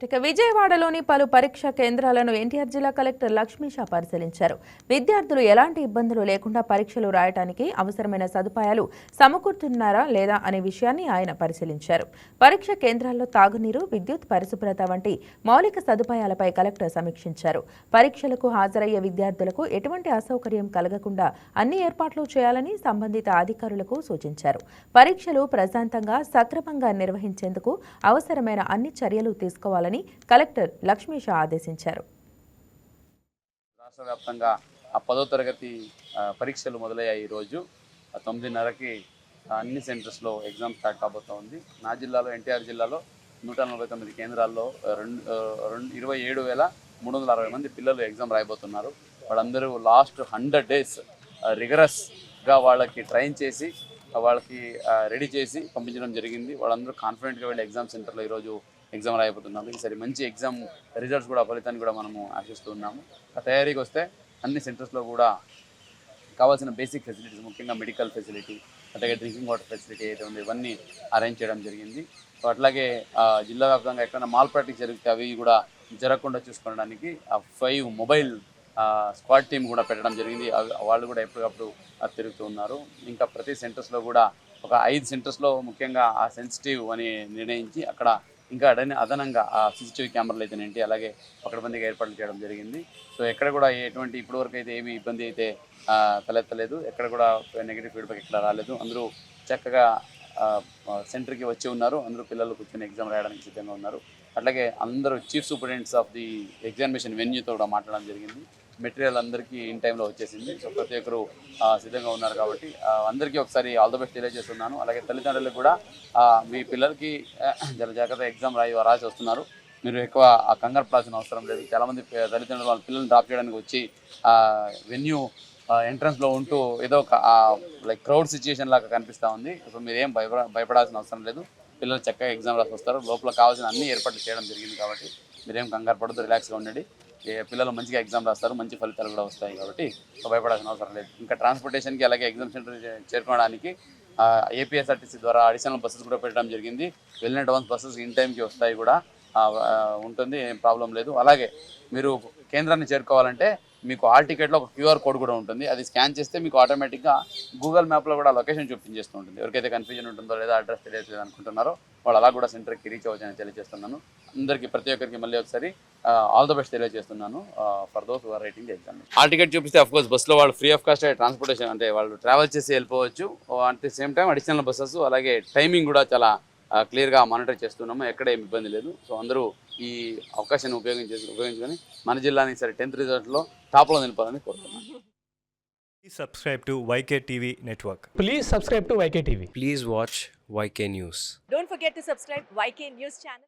ఇక విజయవాడలోని పలు పరీక్షా కేంద్రాలను ఎన్టీఆర్ జిల్లా కలెక్టర్ లక్ష్మీషా పరిశీలించారు. విద్యార్థులు ఎలాంటి ఇబ్బందులు లేకుండా పరీక్షలు రాయడానికి అవసరమైన సదుపాయాలు సమకూరుతున్నారా లేదా అనే విషయాన్ని ఆయన పరిశీలించారు. పరీక్ష కేంద్రాల్లో తాగునీరు, విద్యుత్, పరిశుభ్రత వంటి మౌలిక సదుపాయాలపై కలెక్టర్ సమీక్షించారు. పరీక్షలకు హాజరయ్యే విద్యార్థులకు ఎటువంటి అసౌకర్యం కలగకుండా అన్ని ఏర్పాట్లు చేయాలని సంబంధిత అధికారులకు సూచించారు. పరీక్షలు ప్రశాంతంగా, సక్రమంగా నిర్వహించేందుకు అవసరమైన అన్ని చర్యలు తీసుకోవాలని కలెక్టర్ లక్ష్మీషా ఆదేశించారు. రాష్ట్ర వ్యాప్తంగా 10వ తరగతి పరీక్షలు మొదలయ్యాయి. ఈరోజు 9:30కి అన్ని సెంటర్స్లో ఎగ్జామ్ స్టార్ట్ కాబోతోంది. నా జిల్లాలో, ఎన్టీఆర్ జిల్లాలో 149 కేంద్రాల్లో 27,360 మంది పిల్లలు ఎగ్జామ్ రాయబోతున్నారు. వాళ్ళందరూ లాస్ట్ 100 days రిగరస్గా వాళ్ళకి ట్రైన్ చేసి, వాళ్ళకి రెడీ చేసి పంపించడం జరిగింది. వాళ్ళందరూ కాన్ఫిడెంట్గా వెళ్ళి ఎగ్జామ్ సెంటర్లో ఈరోజు ఎగ్జామ్ రాయబోతున్నాము. ఈసారి మంచి ఎగ్జామ్ రిజల్ట్స్ కూడా, ఫలితాన్ని కూడా మనము ఆశిస్తూ ఉన్నాము. ఆ తయారీకి వస్తే అన్ని సెంటర్స్లో కూడా కావాల్సిన బేసిక్ ఫెసిలిటీస్, ముఖ్యంగా మెడికల్ ఫెసిలిటీ, అట్లాగే డ్రింకింగ్ వాటర్ ఫెసిలిటీ అయితే ఉంది, ఇవన్నీ అరేంజ్ చేయడం జరిగింది. సో అట్లాగే జిల్లా వ్యాప్తంగా ఎక్కడైనా మాల్ ప్రాక్టీస్ జరిగితే అవి కూడా జరగకుండా చూసుకోవడానికి 5 మొబైల్ స్క్వాడ్ టీమ్ కూడా పెట్టడం జరిగింది. వాళ్ళు కూడా ఎప్పటికప్పుడు తిరుగుతూ ఉన్నారు. ఇంకా ప్రతి సెంటర్స్లో కూడా ఒక 5 సెంటర్స్లో ముఖ్యంగా ఆ సెన్సిటివ్ అని నిర్ణయించి అక్కడ ఇంకా అదనంగా ఆ CCTV కెమెరాలు అయితేనేంటి, అలాగే పకడ్బందీగా ఏర్పాట్లు చేయడం జరిగింది. సో ఎక్కడ కూడా ఎటువంటి ఇప్పటివరకు అయితే ఏమి ఇబ్బంది అయితే తలెత్తలేదు. ఎక్కడ కూడా నెగిటివ్ ఫీడ్బ్యాక్ ఎక్కడ రాలేదు. అందరూ చక్కగా సెంటర్కి వచ్చి ఉన్నారు. అందరూ పిల్లలు కూర్చొని ఎగ్జామ్ రాయడానికి సిద్ధంగా ఉన్నారు. అట్లాగే అందరూ chief superintendents of the examination వెన్యూతో కూడా మాట్లాడడం జరిగింది. మెటీరియల్ అందరికీ ఇన్ టైంలో వచ్చేసింది. సో ప్రతి ఒక్కరు సిద్ధంగా ఉన్నారు కాబట్టి అందరికీ ఒకసారి ఆల్ ద బెస్ట్ తెలియజేస్తున్నాను. అలాగే తల్లిదండ్రులకు కూడా మీ పిల్లలకి జాగ్రత్త ఎగ్జామ్ రాసి వస్తున్నారు. మీరు ఎక్కువ కంగారు పడాల్సిన అవసరం లేదు. చాలామంది తల్లిదండ్రులు వాళ్ళ పిల్లల్ని డ్రాప్ చేయడానికి వచ్చి వెన్యూ ఎంట్రన్స్లో ఉంటూ ఏదో ఒక లైక్ క్రౌడ్ సిచ్యుయేషన్ లాగా కనిపిస్తూ ఉంది. సో మీరేం భయపడాల్సిన అవసరం లేదు. పిల్లలు చక్కగా ఎగ్జామ్ రాసి వస్తారు. లోపల కావాల్సిన అన్ని ఏర్పాట్లు చేయడం జరిగింది కాబట్టి మీరేం కంగారు పడద్దు, రిలాక్స్గా ఉండండి. పిల్లలు మంచిగా ఎగ్జామ్ రాస్తారు, మంచి ఫలితాలు కూడా వస్తాయి కాబట్టి భయపడాల్సిన అవసరం లేదు. ఇంకా ట్రాన్స్పోర్టేషన్కి, అలాగే ఎగ్జామ్ సెంటర్ చేరుకోవడానికి APSRTC ద్వారా అడిషనల్ బస్సెస్ కూడా పెట్టడం జరిగింది. వెళ్ళిన అడ్వాన్స్ బస్సెస్ ఇన్ టైంకి వస్తాయి కూడా ఉంటుంది, ఏం ప్రాబ్లం లేదు. అలాగే మీరు కేంద్రాన్ని చేరుకోవాలంటే మీకు ఆల్ టికెట్లో ఒక QR కోడ్ కూడా ఉంటుంది. అది స్కాన్ చేస్తే మీకు ఆటోమేటిక్గా గూగుల్ మ్యాప్లో కూడా లొకేషన్ చూపించేస్తూ ఉంటుంది. ఎవరికైతే కన్ఫ్యూజన్ ఉంటుందో లేదా అడ్రస్ తెలియట్లేదు అనుకుంటున్నారో వాళ్ళు అలా కూడా సెంటర్కి రీచ్ అవ్వచ్చని తెలియజేస్తున్నాను. అందరికీ, ప్రతి ఒక్కరికి మళ్ళీ ఒకసారి ఆల్ ద బెస్ట్ తెలియజేస్తున్నాను for those who are writing the exam. Hall ticket చూపిస్తే అఫ్కోర్స్ బస్సులో వాళ్ళు ఫ్రీ ఆఫ్ కాస్ట్ ట్రాన్స్పోర్టేషన్, అంటే వాళ్ళు ట్రావెల్ చేసి వెళ్ళిపోవచ్చు. At the same time additional buses, అలాగే టైమింగ్ కూడా చాలా క్లియర్గా మానిటర్ చేస్తున్నాము. ఎక్కడ ఏమి ఇబ్బంది లేదు. సో అందరూ ఈ అవకాశాన్ని ఉపయోగించుకొని మన జిల్లాని సరే 10th రిజల్ట్లో టాప్లో నిలపాలని కోరుతున్నాను. Please subscribe to YK TV Network. Please subscribe to YK TV. Please watch YK News. Don't forget to subscribe YK News channel.